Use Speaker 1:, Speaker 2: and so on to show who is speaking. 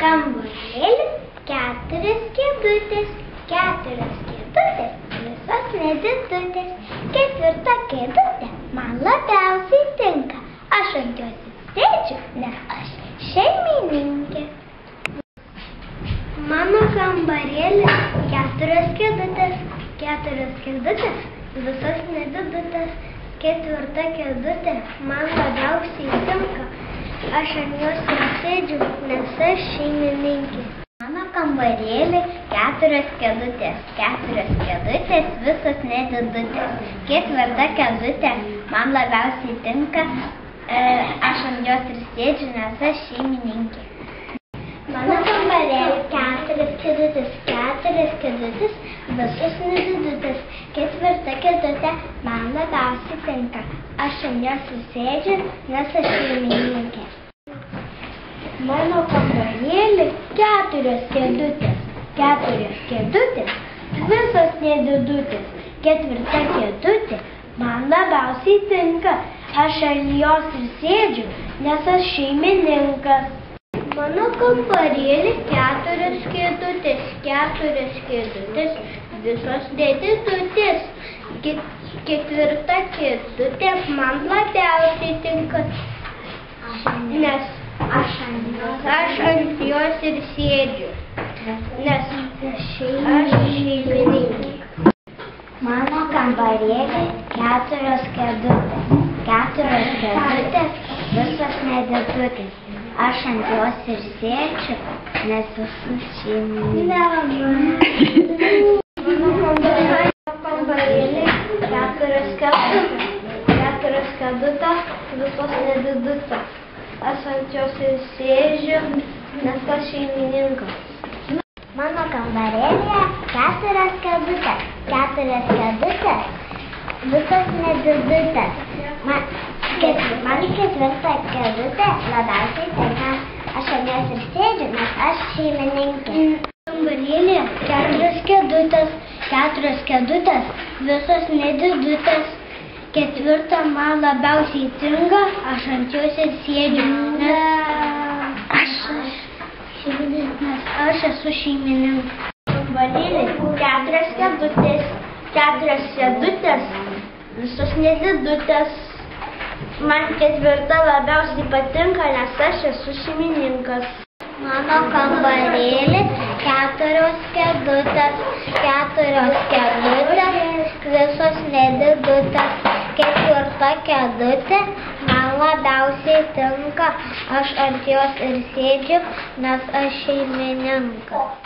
Speaker 1: Kambarėlis, 4 kėdutės, 4 kėdutės, visos nedidutės. 4 kėdutė man labiausiai tinka. Aš ant jos sėdžiu, nes aš šeimininkė. Mano kambarėlis, 4 kėdutės, 4 kėdutės, visos nedidutės. 4 kėdutė man labiausiai tinka. Aš ant jos sėdžiu, nes aš šeimininkė. Mano kambarėlį, 4 kėdutės, 4 kėdutės, visos nedidutės. 4 kėdutė man labiausiai tinka. Aš ant jos sėdžiu, nes aš šeimininkė. Mano kambarėlį, 4 kėdutės, 4 kėdutės, visos nedidutės. 4 kėdutė man labiausiai tinka. Aš ant jos sėdžiu, nes aš šeimininkė. Mano kambarėlį, 4 kėdutės, 4 kėdutės, visos nedidutės. 4 kėdutė man labiausiai tinka. Aš ant jos sėdžiu, nes aš šeimininkas. Mano kambarėlį, 4 kėdutės, 4 kėdutės, visos nedidutės. 4 kėdutė man labiausiai tinka, nes aš ant jos ir sėdžiu, nes aš šeimininkė. Mano kambarėlį, 4 kėdutės, 4 kėdutės, visos nedidutės. Aš ant jos ir sėdžiu, nes esu šeimininkė. Mano kambarėlį, 4 kėdutės, visos nedidutės. Aš ant jos ir sėdžiu, nes aš šeimininkas. Mano kambarėlyje, 4 kėdutės, 4 kėdutės, visos nedidutės. Man 4 kėdutė labiausiai tinka. Aš ant jos ir sėdžiu, nes aš šeimininkė. Kambarėlyje, 4 kėdutės, 4 kėdutės, visos nedidutės. 4 man labiausiai tinka. Aš ant jos ir sėdžiu, nes aš esu šeimininkas. Kambarėlyje, 4 kėdutės, 4 kėdutės, visos nedidutės. Man 4 labiausiai patinka, nes aš esu šeimininkas. Mano kambarėlį, 4 kėdutės, 4 kėdutės, visos nedidutės. 4 kėdutė man labiausiai tinka. Aš ant jos ir sėdžiu, nes aš šeimininkas.